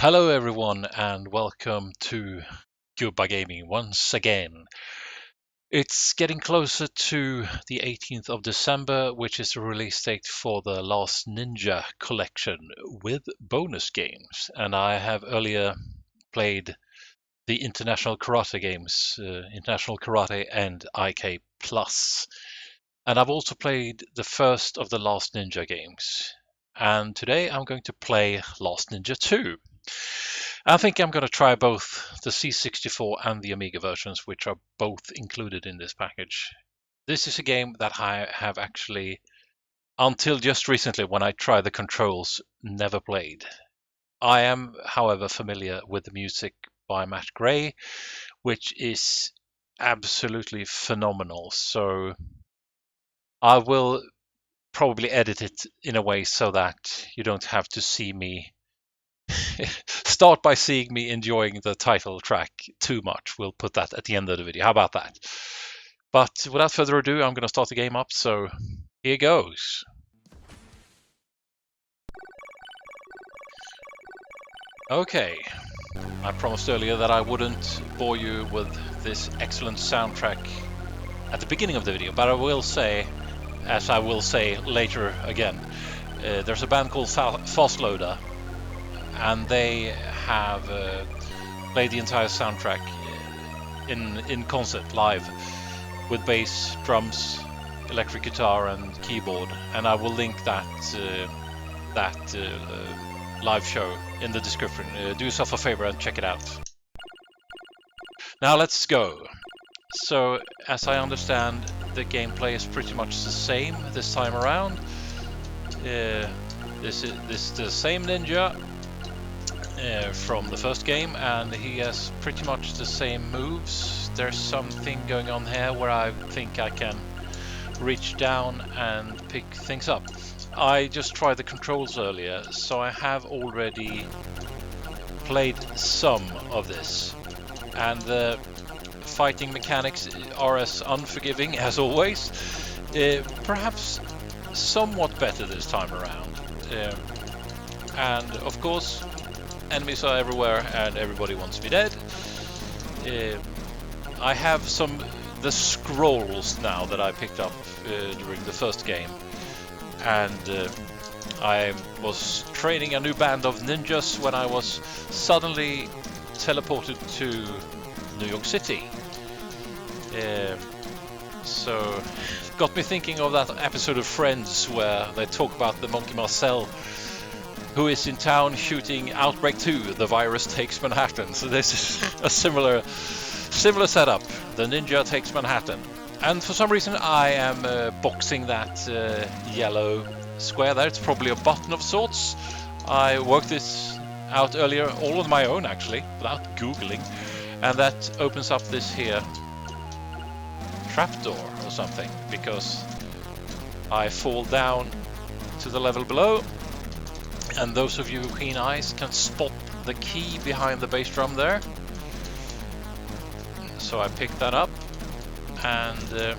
Hello everyone and welcome to Goodbye Gaming once again. It's getting closer to the 18th of December, which is the release date for the Last Ninja collection with bonus games. And I have earlier played the International Karate games, International Karate and IK Plus. And I've also played the first of the Last Ninja games. And today I'm going to play Last Ninja 2. I think I'm going to try both the C64 and the Amiga versions, which are both included in this package. This is a game that I have actually, until just recently when I tried the controls, never played. I am, however, familiar with the music by Matt Gray, which is absolutely phenomenal. So I will probably edit it in a way so that you don't have to see me start by seeing me enjoying the title track too much. We'll put that at the end of the video. How about that? But without further ado, I'm going to start the game up, so here goes. Okay, I promised earlier that I wouldn't bore you with this excellent soundtrack at the beginning of the video, but I will say, as I will say later again, there's a band called FastLoaders, and they have played the entire soundtrack in concert live with bass, drums, electric guitar and keyboard, and I will link that live show in the description. Do yourself a favor and check it out. Now let's go. So as I understand, the gameplay is pretty much the same this time around. This is the same ninja from the first game, and he has pretty much the same moves. There's something going on here where I think I can reach down and pick things up. I just tried the controls earlier, so I have already played some of this, and the fighting mechanics are as unforgiving as always, perhaps somewhat better this time around, and of course enemies are everywhere and everybody wants me dead. I have the scrolls now that I picked up during the first game, and I was training a new band of ninjas when I was suddenly teleported to New York City. So got me thinking of that episode of Friends where they talk about the monkey Marcel who is in town shooting Outbreak 2, the virus takes Manhattan. So this is a similar setup. The ninja takes Manhattan. And for some reason I am boxing that yellow square there. It's probably a button of sorts. I worked this out earlier all on my own actually, without Googling. And that opens up this here trapdoor or something, because I fall down to the level below. And those of you with keen eyes can spot the key behind the bass drum there. So I picked that up, and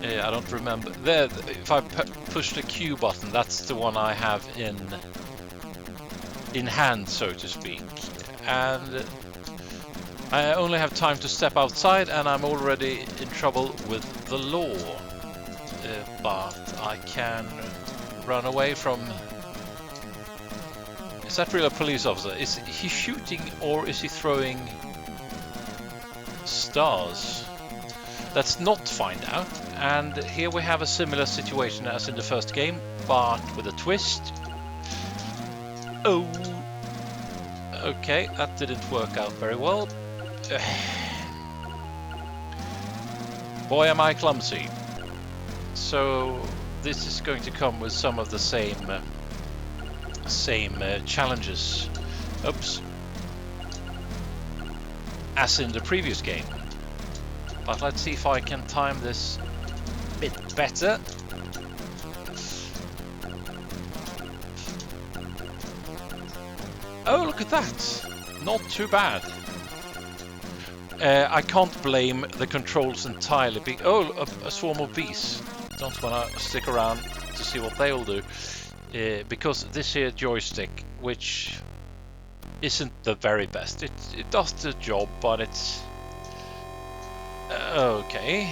I don't remember. There, if I push the Q button, that's the one I have in hand, so to speak. And I only have time to step outside, and I'm already in trouble with the law. But I can run away from... Is that really a police officer? Is he shooting or is he throwing stars? Let's not find out. And here we have a similar situation as in the first game, but with a twist. Oh, okay, that didn't work out very well. Boy, am I clumsy. So this is going to come with some of the same challenges. Oops. As in the previous game. But let's see if I can time this a bit better. Oh, look at that! Not too bad. I can't blame the controls entirely. Oh, a swarm of bees. Don't want to stick around to see what they'll do. because this here joystick, which isn't the very best, it does the job, but it's okay.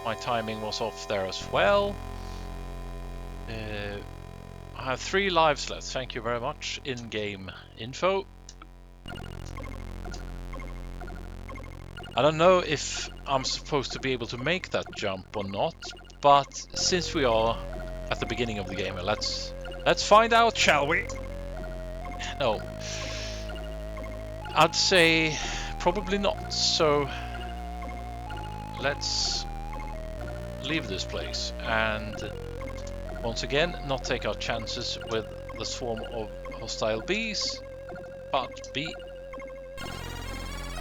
My timing was off there as well. I have 3 lives left. Thank you very much. In-game info. I don't know if I'm supposed to be able to make that jump or not, but since we are at the beginning of the game, let's find out, shall we? No. I'd say probably not. So let's leave this place and once again not take our chances with the swarm of hostile bees, but be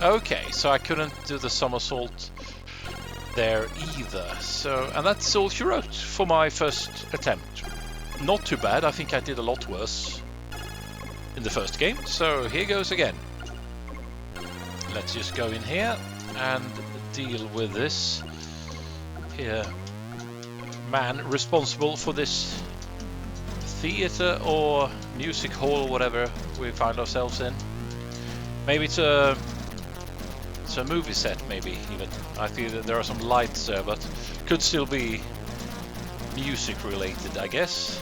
okay. So I couldn't do the somersault there either. So, and that's all she wrote for my first attempt. Not too bad. I think I did a lot worse in the first game. So here goes again. Let's just go in here and deal with this here man responsible for this theater or music hall, whatever we find ourselves in. Maybe it's a movie set, maybe even. I feel that there are some lights there, but could still be music related, I guess.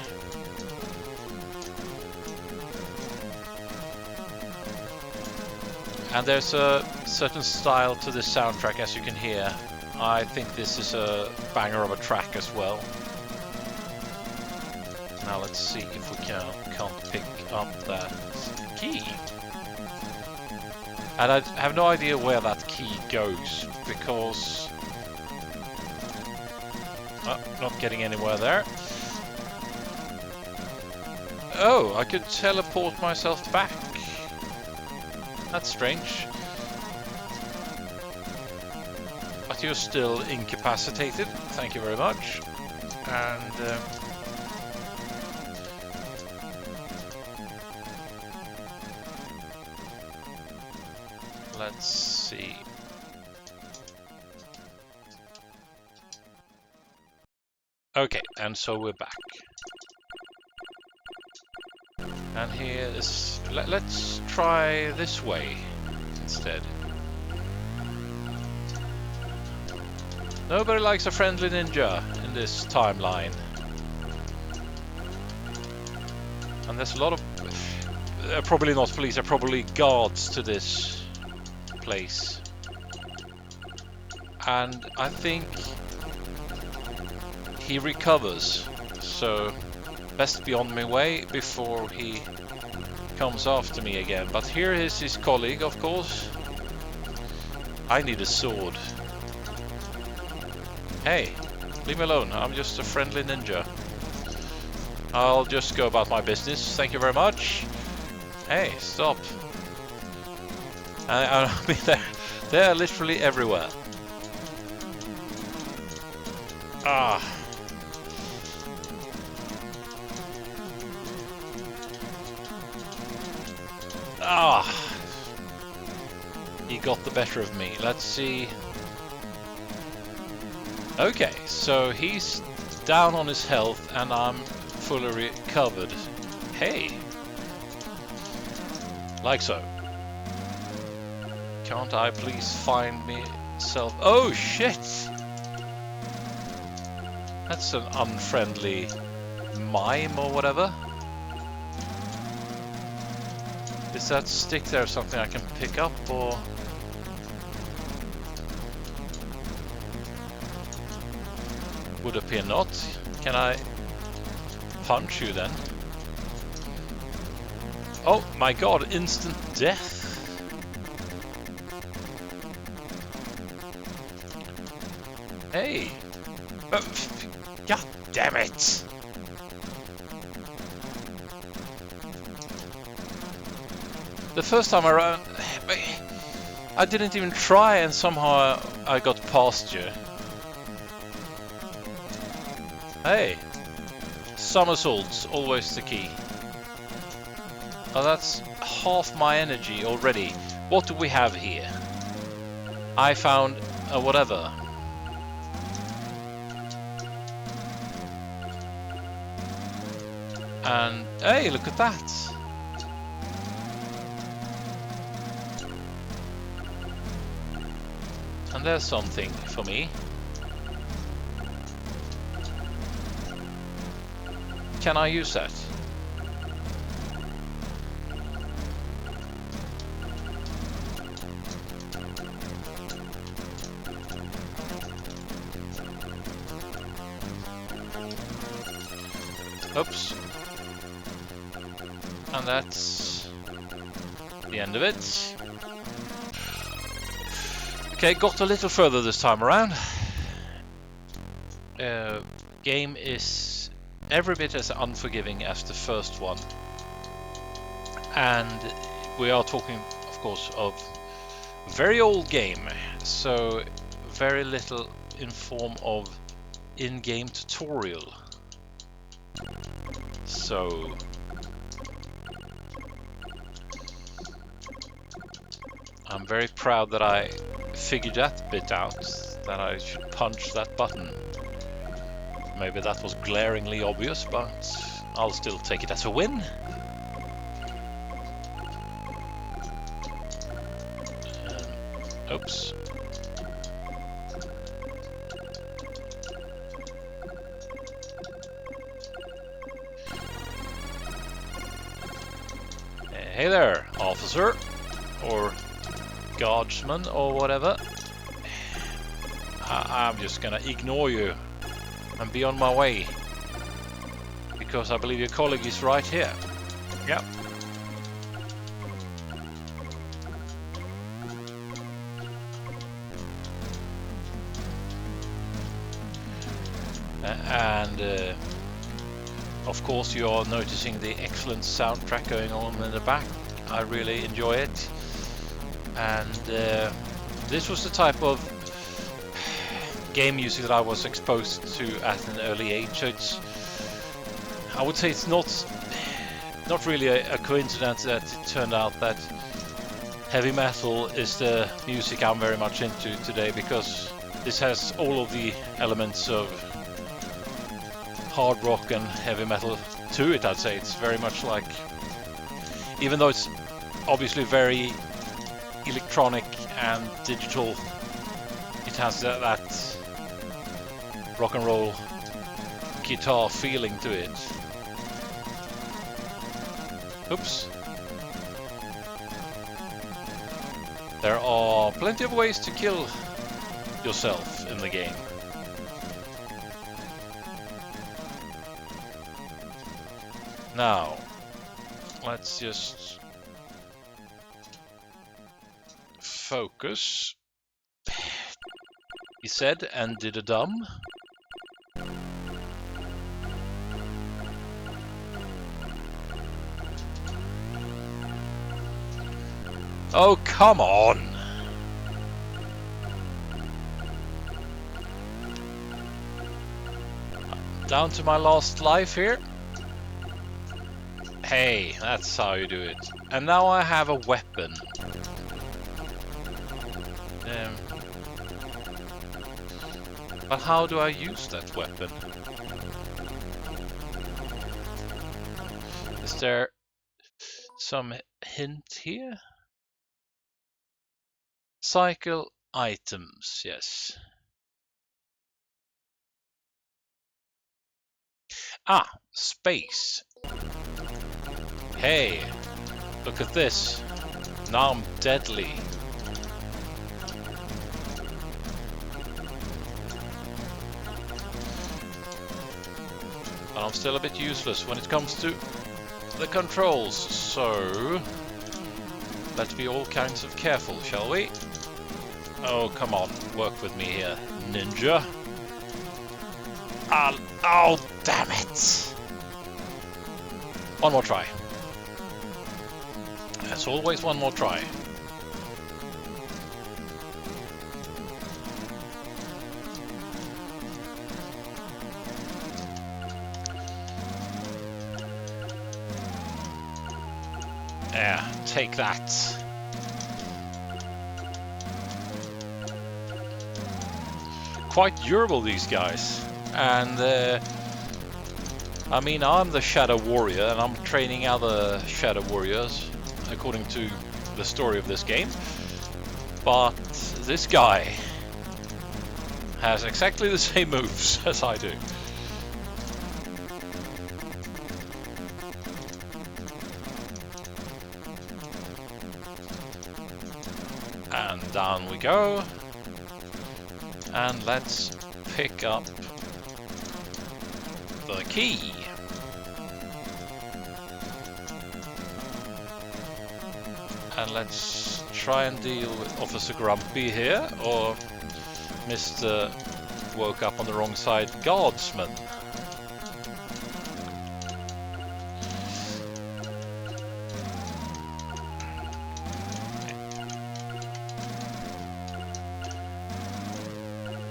And there's a certain style to this soundtrack, as you can hear. I think this is a banger of a track as well. Now let's see if we can't pick up that key. And I have no idea where that key goes, because... Oh, not getting anywhere there. Oh, I could teleport myself back. That's strange. But you're still incapacitated. Thank you very much. And let's see. Okay, and so we're back. And here is... let's try this way instead. Nobody likes a friendly ninja in this timeline. And there's a lot of... probably not police, they're probably guards to this place. And I think he recovers, so best be on my way before he comes after me again. But here is his colleague, of course. I need a sword. Hey, leave me alone. I'm just a friendly ninja. I'll just go about my business. Thank you very much. Hey, stop. I mean, they're literally everywhere. Ah. Ah. He got the better of me. Let's see. Okay, so he's down on his health and I'm fully recovered. Hey! Like so. Can't I please find myself... Oh shit! That's an unfriendly mime or whatever. Is that stick there something I can pick up or... Would appear not. Can I punch you then? Oh my god, instant death. Hey. God damn it. The first time around, I didn't even try and somehow I got past you. Hey, somersaults, always the key. Oh, that's half my energy already. What do we have here? I found a whatever. And hey, look at that! And there's something for me. Can I use that? Oops. And that's the end of it. Okay, got a little further this time around. Game is every bit as unforgiving as the first one. And we are talking, of course, of a very old game. So very little in form of in-game tutorial. So I'm very proud that I figured that bit out, that I should punch that button. Maybe that was glaringly obvious, but I'll still take it as a win. Oops. Hey there, officer, or guardsman, or whatever. I'm just gonna ignore you and be on my way, because I believe your colleague is right here. Yep. And of course you are noticing the excellent soundtrack going on in the back. I really enjoy it. And this was the type of game music that I was exposed to at an early age. So I would say it's not really a coincidence that it turned out that heavy metal is the music I'm very much into today, because this has all of the elements of hard rock and heavy metal to it. I'd say it's very much like, even though it's obviously very electronic and digital, it has that rock and roll guitar feeling to it. Oops. There are plenty of ways to kill yourself in the game. Now, let's just focus. He said and did a dumb. Oh, come on! Down to my last life here. Hey, that's how you do it. And now I have a weapon. But how do I use that weapon? Is there some hint here? Cycle items, yes. Ah, space. Hey, look at this. Now I'm deadly. But I'm still a bit useless when it comes to the controls, so let's be all kinds of careful, shall we? Oh, come on, work with me here, ninja. Oh, damn it! One more try. There's always one more try. Yeah, take that. Quite durable, these guys. And I mean, I'm the Shadow Warrior and I'm training other Shadow Warriors according to the story of this game. But this guy has exactly the same moves as I do. And down we go. And let's pick up the key. And let's try and deal with Officer Grumpy here, or Mr. Woke up on the wrong side Guardsman.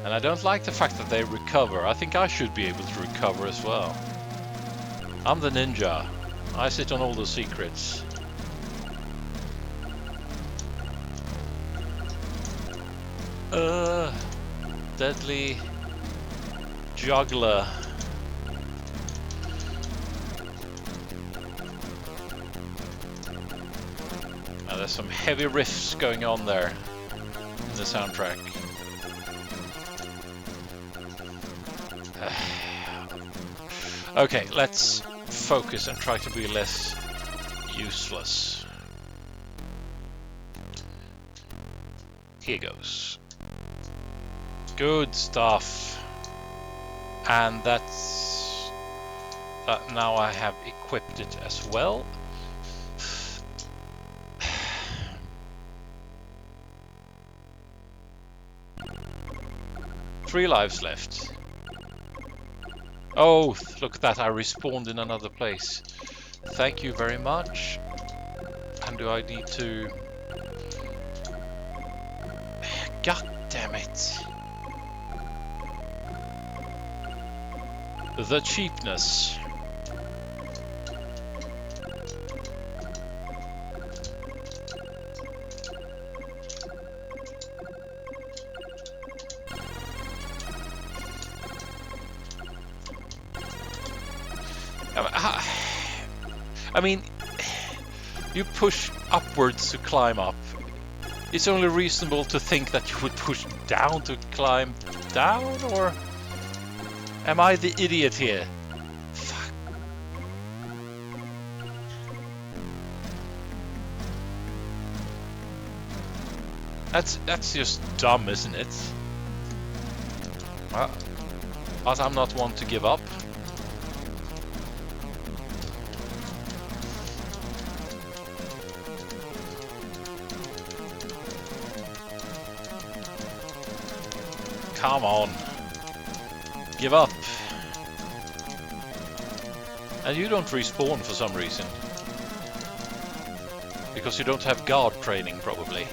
And I don't like the fact that they recover. I think I should be able to recover as well. I'm the ninja. I sit on all the secrets. Deadly juggler. Now there's some heavy riffs going on there in the soundtrack. Okay, let's focus and try to be less useless. Here goes. Good stuff. And that's that. Now I have equipped it as well. 3 lives left. Oh, look at that, I respawned in another place. Thank you very much. And do I need to... God damn it. The cheapness. I mean, you push upwards to climb up. It's only reasonable to think that you would push down to climb down, or am I the idiot here? Fuck. That's just dumb, isn't it? Well, but I'm not one to give up. Come on. Give up. And you don't respawn for some reason. Because you don't have guard training, probably.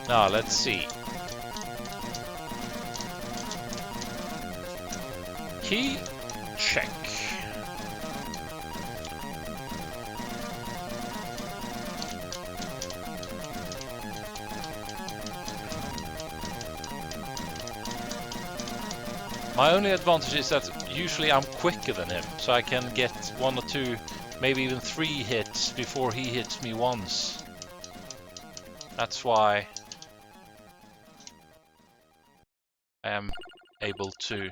Now, let's see. Key, check. My only advantage is that usually I'm quicker than him, so I can get 1 or 2, maybe even 3 hits before he hits me once. That's why I am able to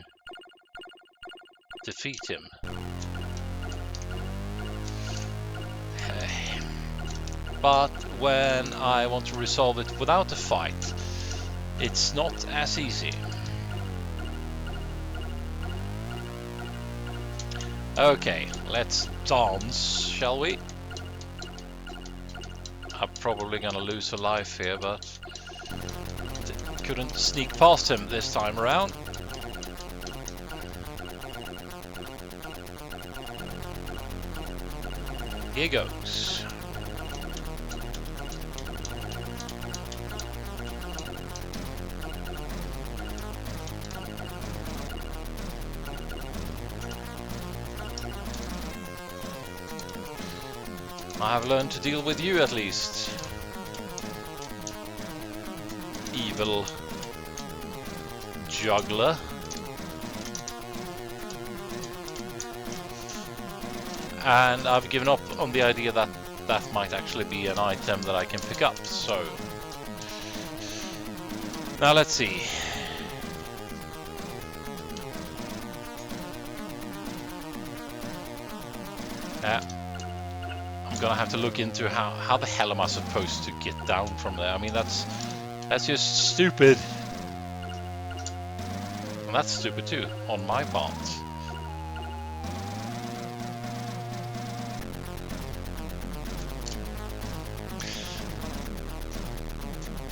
defeat him. But when I want to resolve it without a fight, it's not as easy. Okay, let's dance, shall we? I'm probably gonna lose a life here, but couldn't sneak past him this time around. Here goes. I have learned to deal with you at least. evil juggler. And I've given up on the idea that that might actually be an item that I can pick up, so... Now let's see. I'm gonna have to look into how the hell am I supposed to get down from there. I mean, that's just stupid. And that's stupid too, on my part.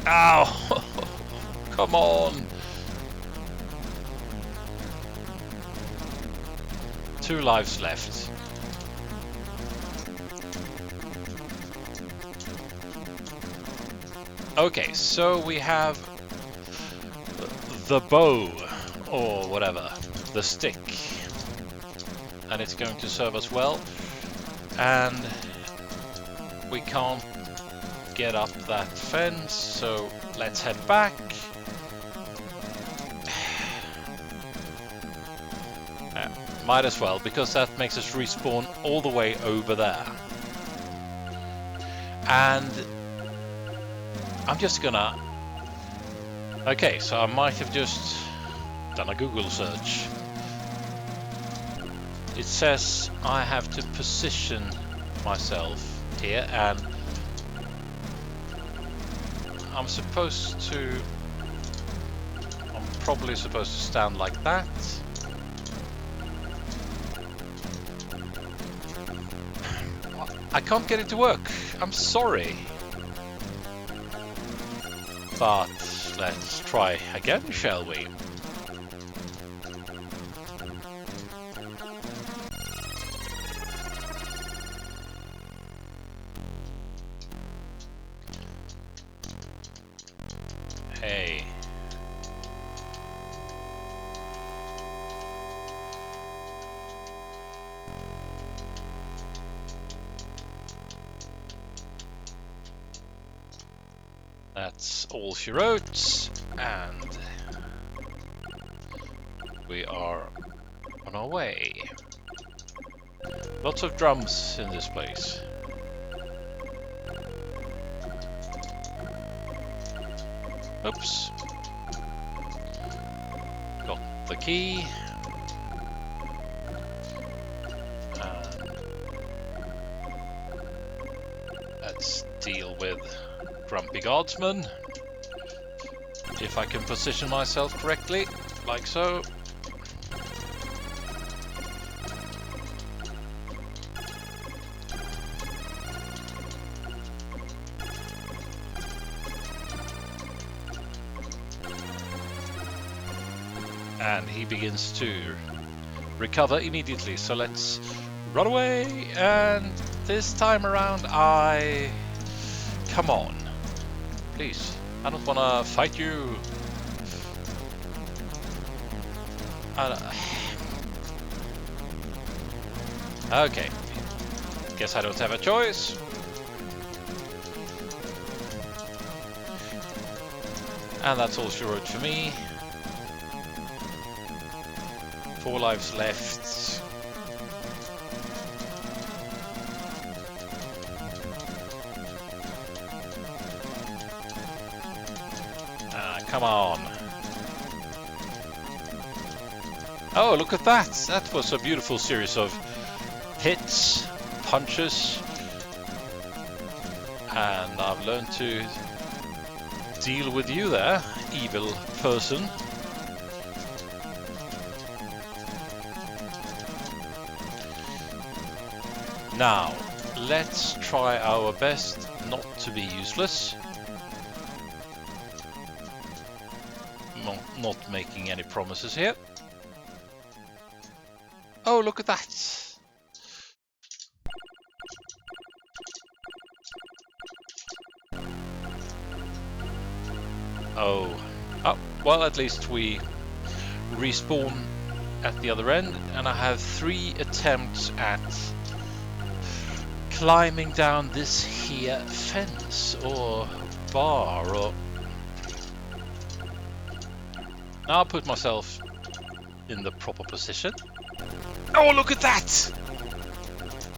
Ow! Come on! 2 lives left. Okay, so we have the bow, or whatever, the stick, and it's going to serve us well, and we can't get up that fence, so let's head back. Might as well, because that makes us respawn all the way over there. And I'm just gonna... Okay, so I might have just done a Google search. It says I have to position myself here, and I'm probably supposed to stand like that. I can't get it to work. I'm sorry. But let's try again, shall we? Hey. That's all she wrote, and we are on our way. Lots of drums in this place. Oops. Got the key. Let's deal with Grumpy Guardsman. If I can position myself correctly, like so. And he begins to recover immediately, so let's run away, and this time around come on, please, I don't want to fight you. Okay, guess I don't have a choice. And that's all she wrote for me. 4 lives left. Come on. Oh, look at that! That was a beautiful series of hits, punches, and I've learned to deal with you there, evil person. Now, let's try our best not to be useless. Not making any promises here. Oh, look at that! Oh, well, at least we respawn at the other end, and I have 3 attempts at climbing down this here fence or bar, or Now I'll put myself in the proper position. Oh, look at that!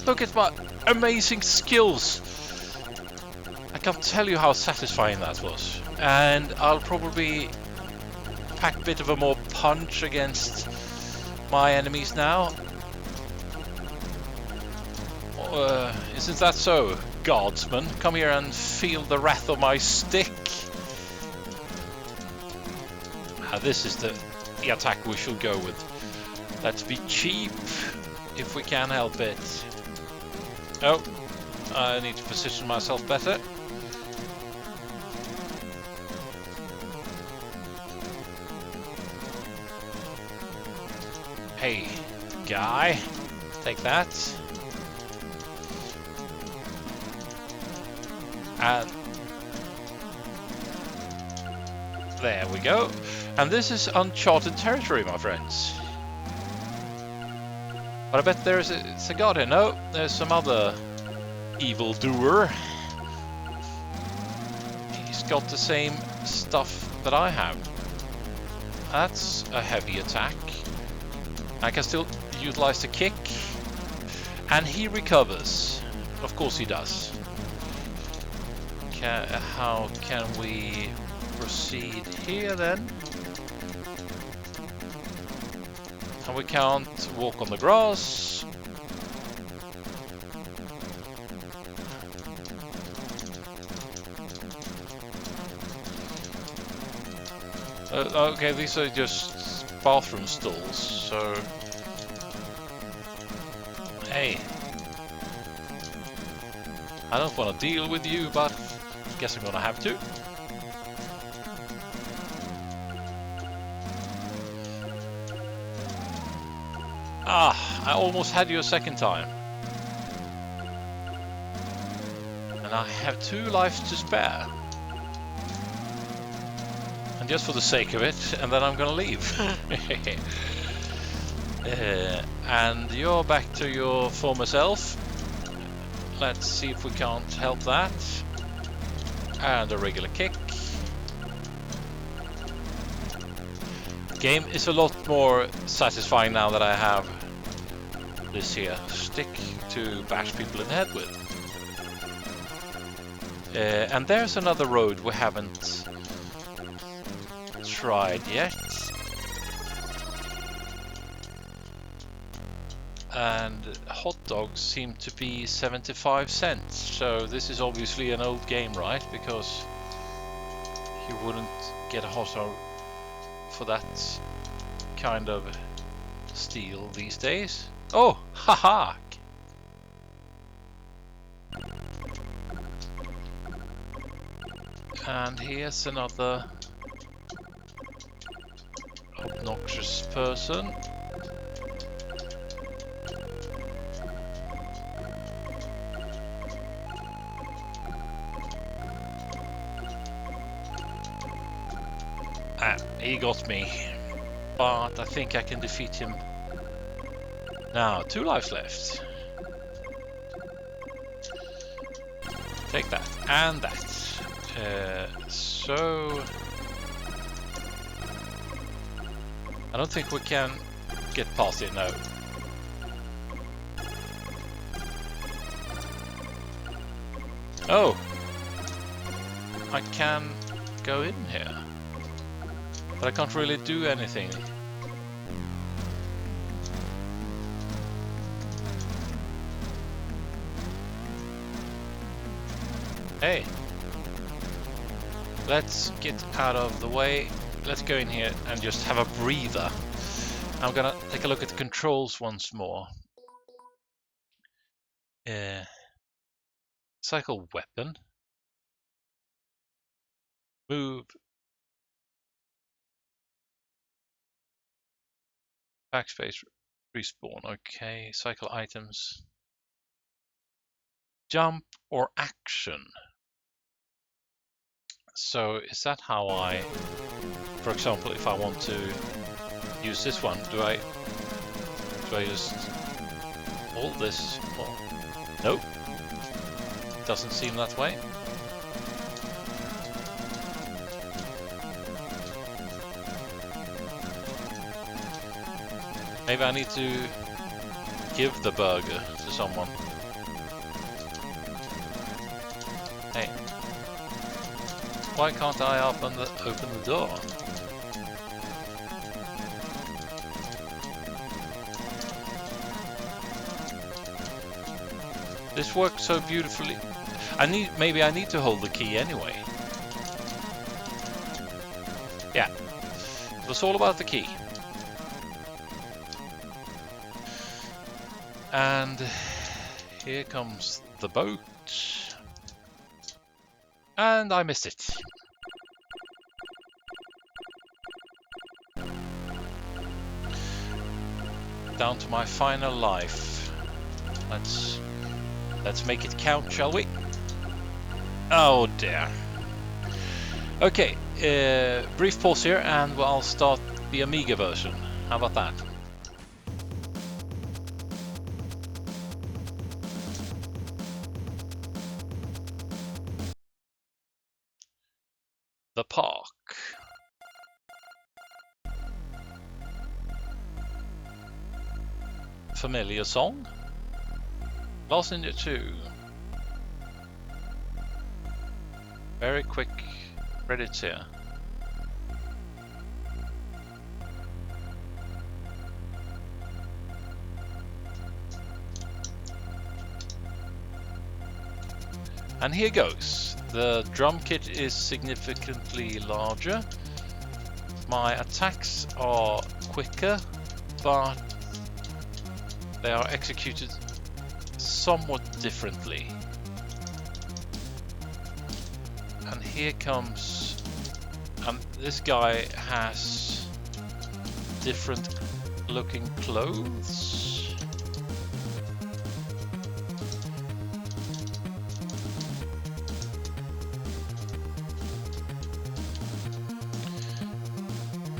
Look at my amazing skills! I can't tell you how satisfying that was. And I'll probably pack a bit of a more punch against my enemies now. Isn't that so, guardsman? Come here and feel the wrath of my stick. This is the attack we shall go with. Let's be cheap if we can help it. Oh, I need to position myself better. Hey, guy, take that. And there we go. And this is uncharted territory, my friends. But I bet there's a god here. No, there's some other evildoer. He's got the same stuff that I have. That's a heavy attack. I can still utilize the kick. And he recovers. Of course he does. How can we proceed here then? And we can't walk on the grass. Okay, these are just bathroom stalls, so... Hey. I don't want to deal with you, but I guess I'm gonna have to. Ah, I almost had you a second time. And I have 2 lives to spare. And just for the sake of it, and then I'm gonna leave. And you're back to your former self. Let's see if we can't help that. And a regular kick. Game is a lot more satisfying now that I have this here stick to bash people in the head with. And there's another road we haven't tried yet. And hot dogs seem to be 75 cents. So this is obviously an old game, right? Because you wouldn't get a hot dog for that kind of steal these days. Oh, haha! And here's another obnoxious person. He got me, but I think I can defeat him. Now, 2 lives left. Take that, and that. So... I don't think we can get past it now. Oh! I can go in here. But I can't really do anything. Hey, let's get out of the way. Let's go in here and just have a breather. I'm gonna take a look at the controls once more. Cycle weapon. Move. Backspace, respawn, okay. Cycle items. Jump or action. So is that how I, for example, if I want to use this one, do I just hold this? Or, nope. Doesn't seem that way. Maybe I need to give the burger to someone. Hey. Why can't I open the door? This works so beautifully. Maybe I need to hold the key anyway. Yeah. It was all about the key. And here comes the boat. And I missed it. Down to my final life. Let's make it count, shall we? Oh dear. Okay, brief pause here and I'll start the Amiga version. How about that? The park. Familiar song. Last Ninja 2. Very quick credits here. And here goes. The drum kit is significantly larger. My attacks are quicker, but they are executed somewhat differently. And here comes, and this guy has different looking clothes.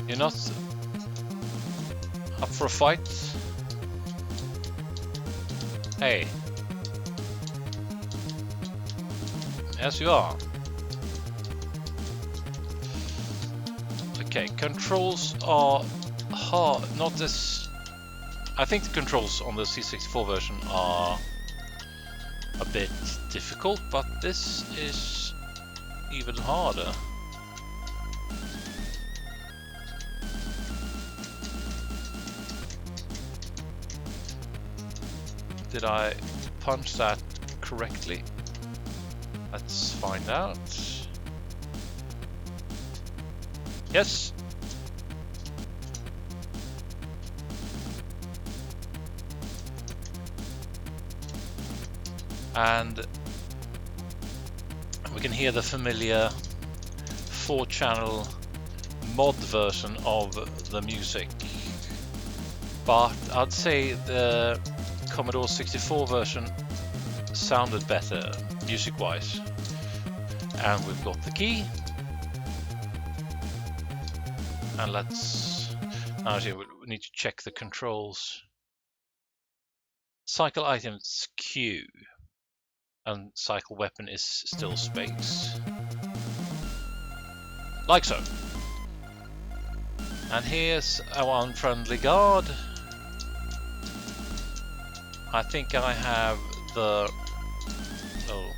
You're not up for a fight? Hey. Yes, you are. Okay, controls are hard. Not this. I think the controls on the C64 version are a bit difficult, but this is even harder. Did I punch that correctly? Let's find out. Yes. And we can hear the familiar 4-channel mod version of the music. But I'd say the Commodore 64 version sounded better music-wise. And we've got the key. And let's... Actually, we need to check the controls. Cycle items Q. And cycle weapon is still space. Like so. And here's our unfriendly guard. I think I have the... Oh.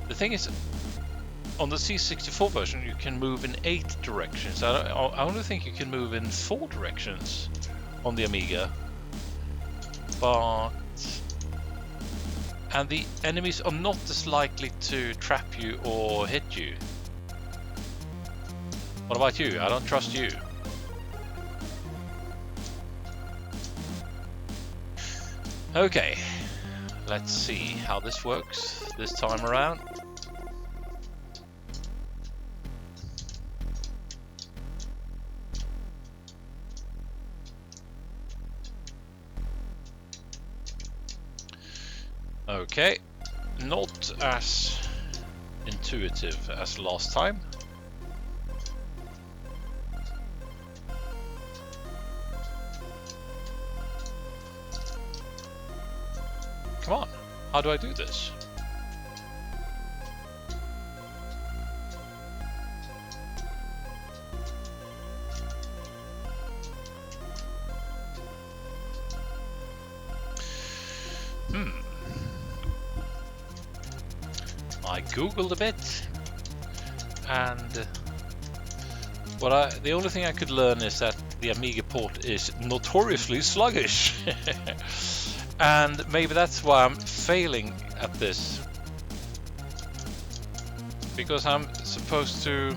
The thing is, on the C64 version you can move in 8 directions. I only think you can move in 4 directions on the Amiga. But... And the enemies are not as likely to trap you or hit you. What about you? I don't trust you. Okay, let's see how this works this time around. Okay, not as intuitive as last time. Come on, how do I do this? I googled a bit, and the only thing I could learn is that the Amiga port is notoriously sluggish. And maybe that's why I'm failing at this, because I'm supposed to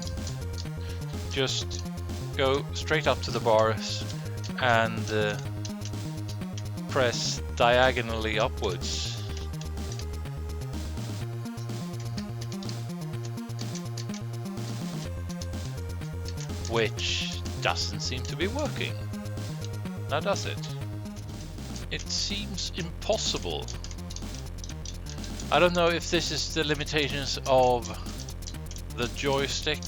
just go straight up to the bars and press diagonally upwards. Which doesn't seem to be working. Now does it? It seems impossible. I don't know if this is the limitations of the joystick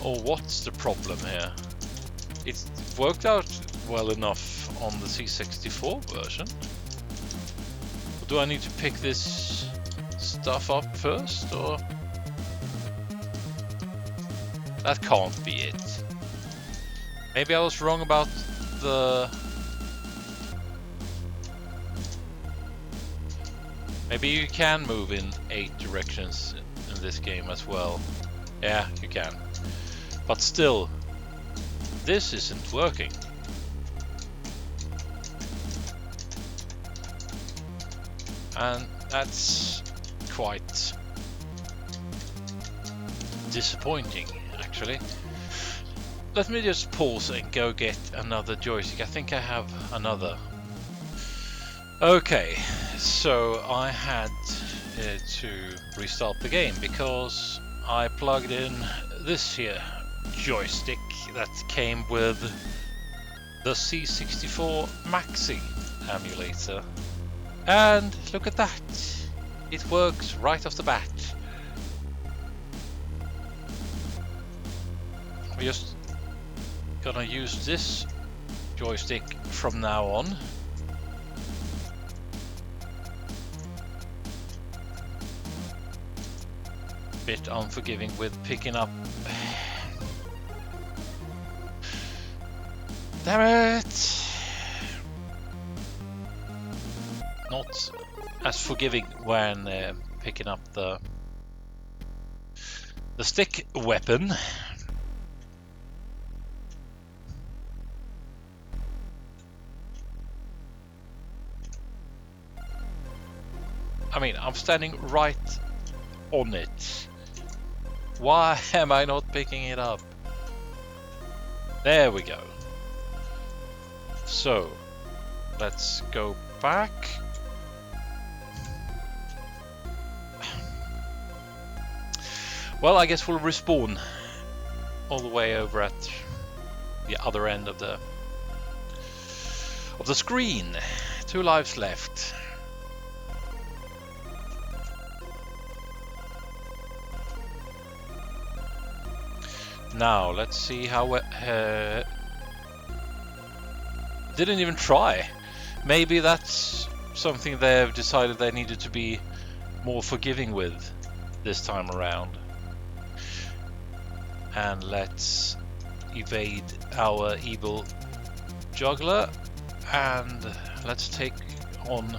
or what's the problem here. It worked out well enough on the C64 version. Or do I need to pick this stuff up first, or? That can't be it. Maybe I was wrong about the... Maybe you can move in 8 directions in this game as well. Yeah, you can. But still, this isn't working. And that's quite disappointing, actually. Let me just pause and go get another joystick. I think I have another. Okay, so I had to restart the game because I plugged in this here joystick that came with the C64 Maxi emulator. And look at that! It works right off the bat. We're just gonna use this joystick from now on. Bit unforgiving with picking up. Damn it! Not as forgiving when picking up the stick weapon. I mean, I'm standing right on it. Why am I not picking it up? There we go. So, let's go back. Well, I guess we'll respawn all the way over at the other end of the screen. 2 lives left. Now, let's see how... didn't even try. Maybe that's something they've decided they needed to be more forgiving with this time around. And let's evade our evil juggler. And let's take on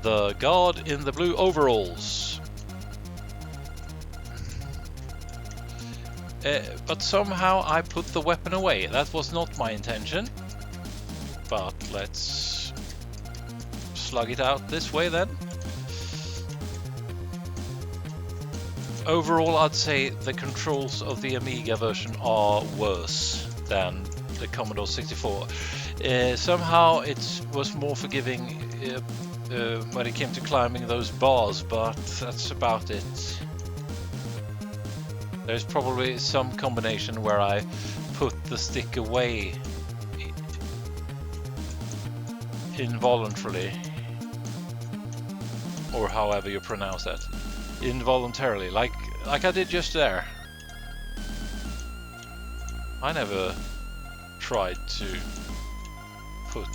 the guard in the blue overalls. But somehow I put the weapon away. That was not my intention. But let's slug it out this way then. Overall, I'd say the controls of the Amiga version are worse than the Commodore 64. Somehow it was more forgiving when it came to climbing those bars, but that's about it. There's probably some combination where I put the stick away involuntarily, or however you pronounce that. Involuntarily, like I did just there. I never tried to put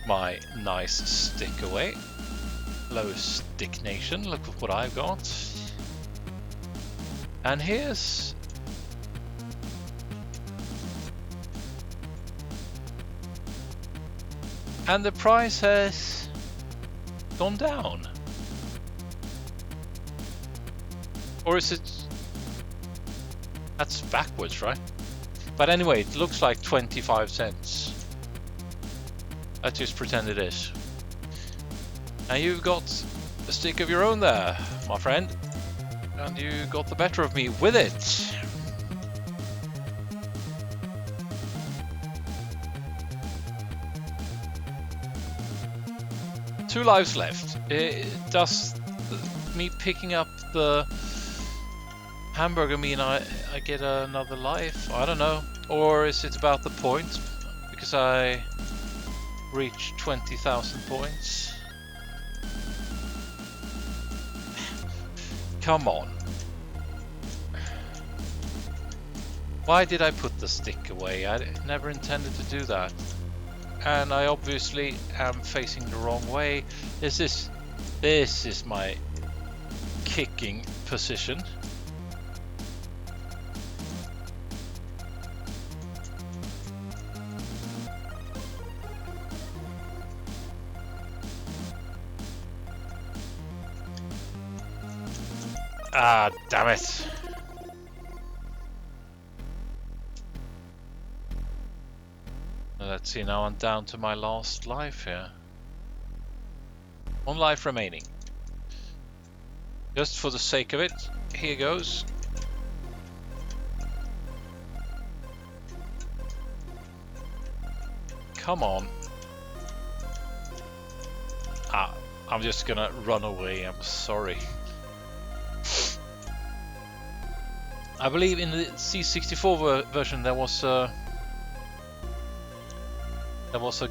my nice stick away. Hello, Stick Nation, look at what I've got. And here's... And the price has gone down. Or is it... That's backwards, right? But anyway, it looks like 25 cents. Let's just pretend it is. And you've got a stick of your own there, my friend. And you got the better of me with it. Two lives left. Does me picking up the hamburger mean I get another life? I don't know. Or is it about the points? Because I reached 20,000 points. Come on. Why did I put the stick away? I never intended to do that. And I obviously am facing the wrong way. This is my kicking position. Ah, damn it. Let's see, now I'm down to my last life here. One life remaining. Just for the sake of it, here goes. Come on. Ah, I'm just gonna run away, I'm sorry. I believe in the C64 version there was a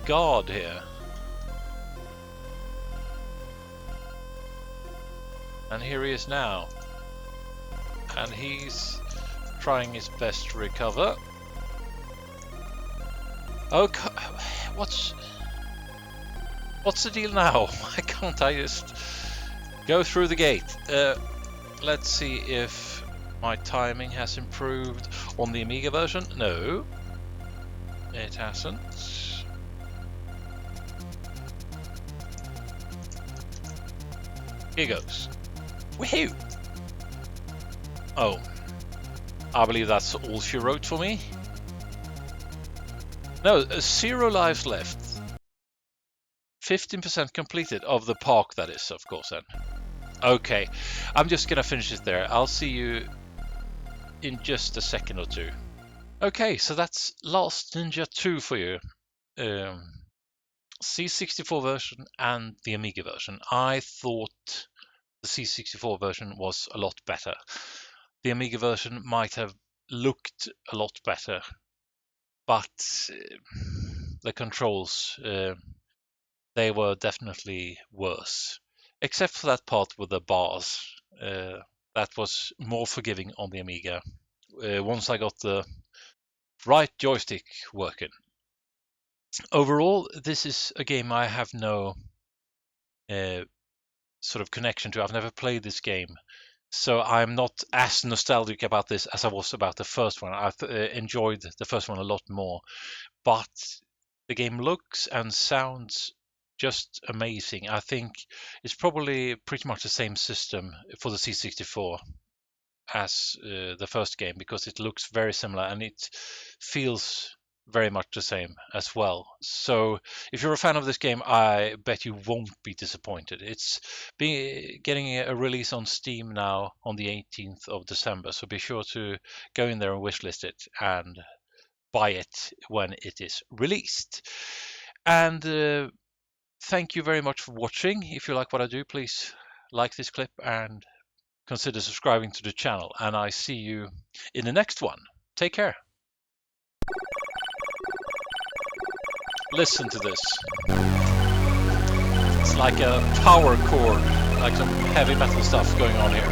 guard here. And here he is now. And he's trying his best to recover. Oh, what's the deal now? Why can't I just go through the gate? Let's see if my timing has improved on the Amiga version. No, it hasn't. Here goes. Woohoo! Oh, I believe that's all she wrote for me. No, 0 lives left. 15% completed of the park, that is, of course, then. Okay, I'm just gonna finish it there. I'll see you in just a second or two. Okay, so that's Last Ninja 2 for you. C64 version and the Amiga version. I thought the C64 version was a lot better. The Amiga version might have looked a lot better, but the controls, they were definitely worse. Except for that part with the bars. That was more forgiving on the Amiga. Once I got the right joystick working. Overall, this is a game I have no sort of connection to. I've never played this game, so I'm not as nostalgic about this as I was about the first one. I've enjoyed the first one a lot more, but the game looks and sounds just amazing. I think it's probably pretty much the same system for the C64 as the first game, because it looks very similar and it feels very much the same as well. So if you're a fan of this game, I bet you won't be disappointed. It's getting a release on Steam now on the 18th of December, so be sure to go in there and wishlist it and buy it when it is released. And thank you very much for watching. If you like what I do, please like this clip and consider subscribing to the channel. And I see you in the next one. Take care. Listen to this. It's like a power chord, like some heavy metal stuff going on here.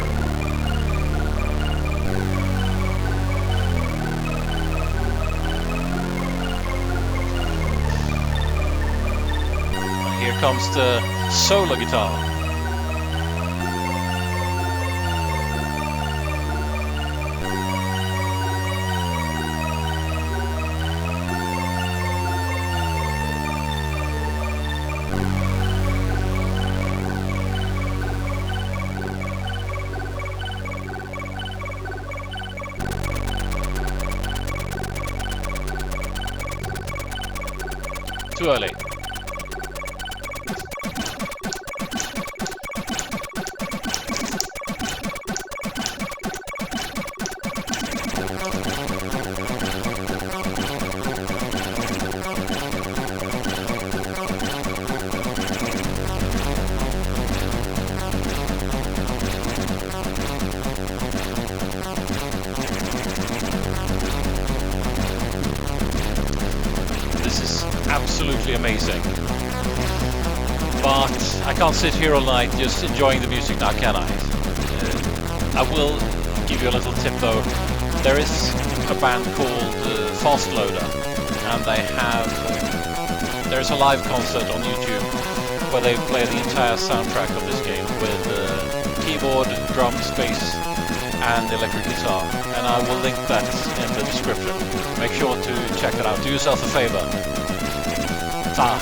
Here comes the solo guitar. Too early. Absolutely amazing, but I can't sit here all night just enjoying the music now, can I? I will give you a little tip though. There is a band called FastLoaders, and there's a live concert on YouTube where they play the entire soundtrack of this game with keyboard, drums, bass and electric guitar, and I will link that in the description. Make sure to check it out. Do yourself a favor. Ta.